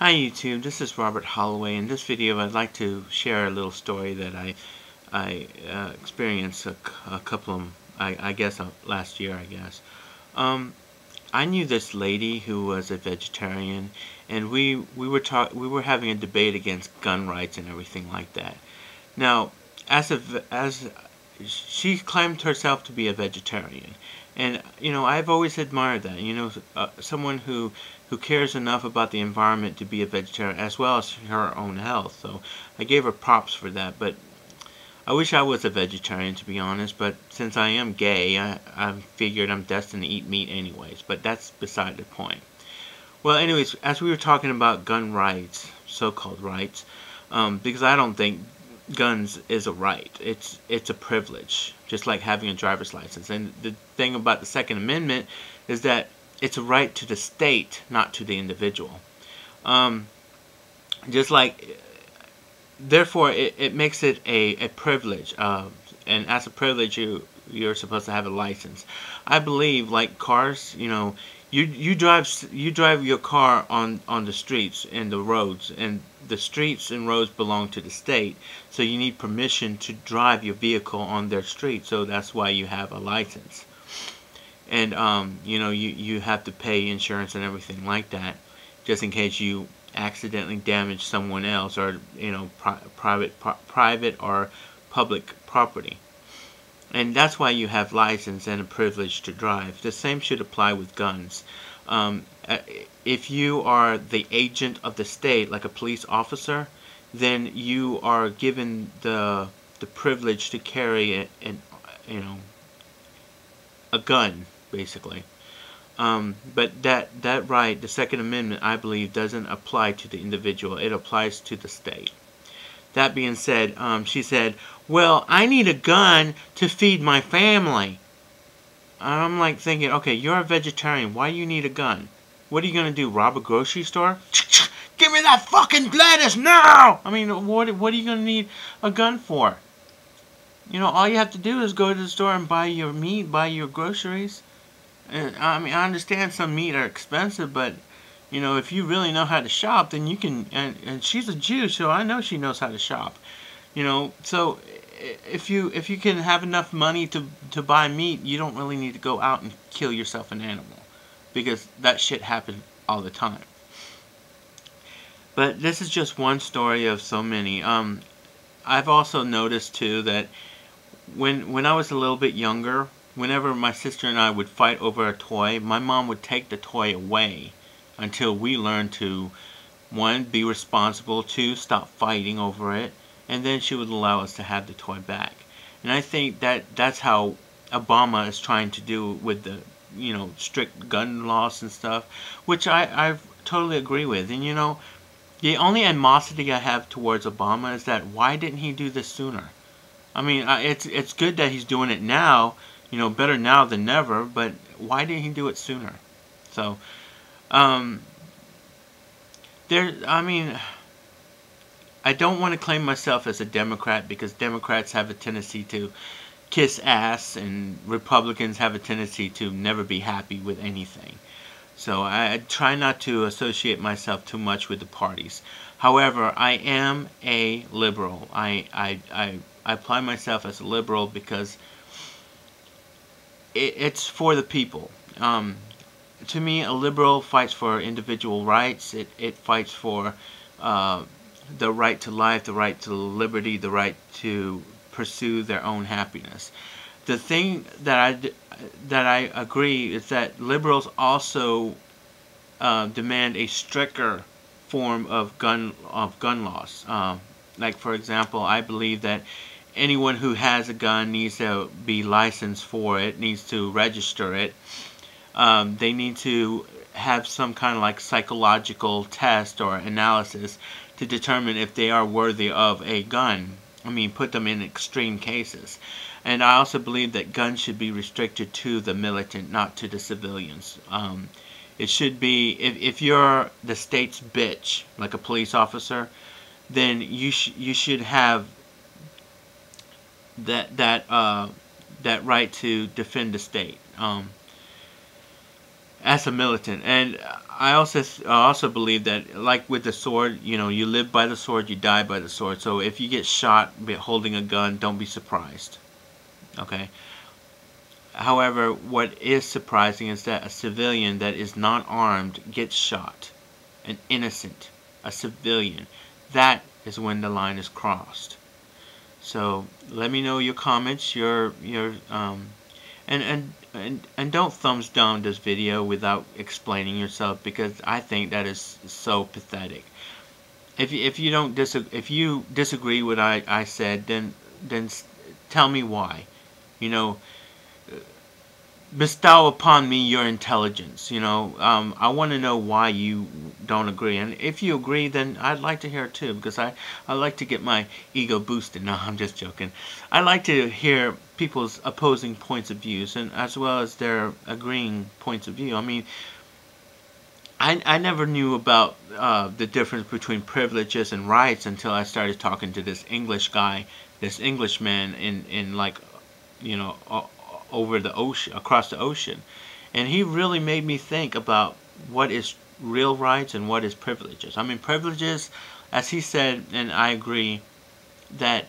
Hi YouTube, this is Robert Holloway. In this video I'd like to share a little story that I experienced a couple of, I guess last year I guess. I knew this lady who was a vegetarian, and we were having a debate against gun rights and everything like that. Now, as she claimed herself to be a vegetarian, and I've always admired that. Someone who cares enough about the environment to be a vegetarian as well as her own health. So I gave her props for that. But I wish I was a vegetarian, to be honest. But since I am gay, I figured I'm destined to eat meat anyways. But that's beside the point. Well, anyways, as we were talking about gun rights, so-called rights, because I don't think guns is a right. It's a privilege, just like having a driver's license. And the thing about the Second Amendment is that it's a right to the state, not to the individual. Just like, therefore, it makes it a privilege. And as a privilege, you're supposed to have a license. I believe, like cars, you drive your car on the streets and the roads, and the streets and roads belong to the state, so you need permission to drive your vehicle on their street. So that's why you have a license. And you have to pay insurance and everything like that, just in case you accidentally damage someone else, or private or public property. And that's why you have license and a privilege to drive. The same should apply with guns. If you are the agent of the state, like a police officer, then you are given the privilege to carry a gun, basically. But that right, the Second Amendment, I believe, doesn't apply to the individual. It applies to the state. That being said, she said, well, I need a gun to feed my family. I'm like thinking, okay, you're a vegetarian. Why do you need a gun? What are you going to do, rob a grocery store? Give me that fucking lettuce now! I mean, what are you going to need a gun for? All you have to do is go to the store and buy your meat, buy your groceries. And, I mean, I understand some meat are expensive, but if you really know how to shop, then you can. And she's a Jew, so I know she knows how to shop. So if you can have enough money to buy meat, you don't really need to go out and kill yourself an animal, because that shit happens all the time. But this is just one story of so many. I've also noticed too that when I was a little bit younger, whenever my sister and I would fight over a toy, my mom would take the toy away until we learned to, one, be responsible, two, stop fighting over it, and then she would allow us to have the toy back. And I think that's how Obama is trying to do with the strict gun laws and stuff, which I totally agree with. And the only animosity I have towards Obama is that, why didn't he do this sooner? I mean, it's good that he's doing it now, better now than never, but why didn't he do it sooner? So, I mean, I don't want to claim myself as a Democrat, because Democrats have a tendency to kiss ass, and Republicans have a tendency to never be happy with anything. So I try not to associate myself too much with the parties. However, I am a liberal. I apply myself as a liberal because it's for the people. To me, a liberal fights for individual rights. It fights for the right to life, the right to liberty, the right to pursue their own happiness. The thing that I agree is that liberals also demand a stricter form of gun laws. Like, for example, I believe that anyone who has a gun needs to be licensed for it, needs to register it. They need to have some kind of like psychological test or analysis to determine if they are worthy of a gun. I mean, put them in extreme cases. And I also believe that guns should be restricted to the militant, not to the civilians. It should be, if you're the state's bitch, like a police officer, then you should have that right to defend the state. as a militant. And I also believe that, like with the sword, you know, you live by the sword, you die by the sword. So if you get shot holding a gun, don't be surprised. Okay. However, what is surprising is that a civilian that is not armed gets shot. An innocent, a civilian. That is when the line is crossed. So let me know your comments, and don't thumbs down this video without explaining yourself, because I think that is so pathetic. If you disagree with what I said, then tell me why. You know, bestow upon me your intelligence. I want to know why you don't agree, and if you agree, then I'd like to hear it too, because I like to get my ego boosted. No, I'm just joking. I like to hear people's opposing points of views, and as well as their agreeing points of view. I mean, I never knew about the difference between privileges and rights until I started talking to this English guy, this Englishman in like, over the ocean, across the ocean. And he really made me think about what is real rights and what is privileges. I mean, privileges, as he said, and I agree, that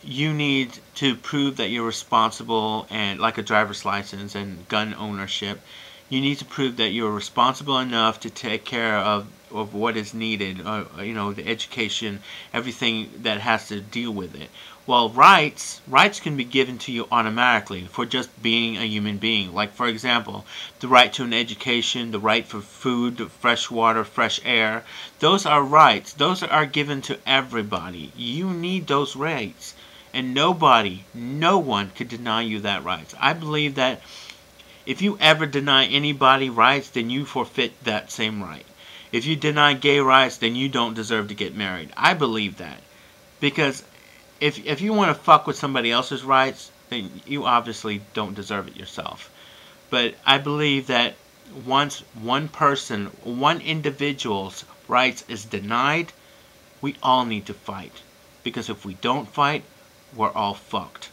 you need to prove that you're responsible, and like a driver's license and gun ownership, you need to prove that you're responsible enough to take care of what is needed, the education, everything that has to deal with it. Well, rights can be given to you automatically for just being a human being. Like, for example, the right to an education, the right for food, fresh water, fresh air. Those are rights. Those are given to everybody. You need those rights. And no one could deny you that right. I believe that if you ever deny anybody rights, then you forfeit that same right. If you deny gay rights, then you don't deserve to get married. I believe that. Because if you want to fuck with somebody else's rights, then you obviously don't deserve it yourself. But I believe that once one individual's rights is denied, we all need to fight. Because if we don't fight, we're all fucked.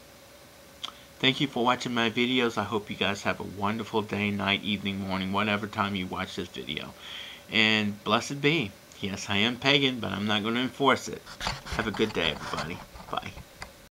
Thank you for watching my videos. I hope you guys have a wonderful day, night, evening, morning, whatever time you watch this video. And blessed be. Yes, I am pagan, but I'm not going to enforce it. Have a good day, everybody. Bye.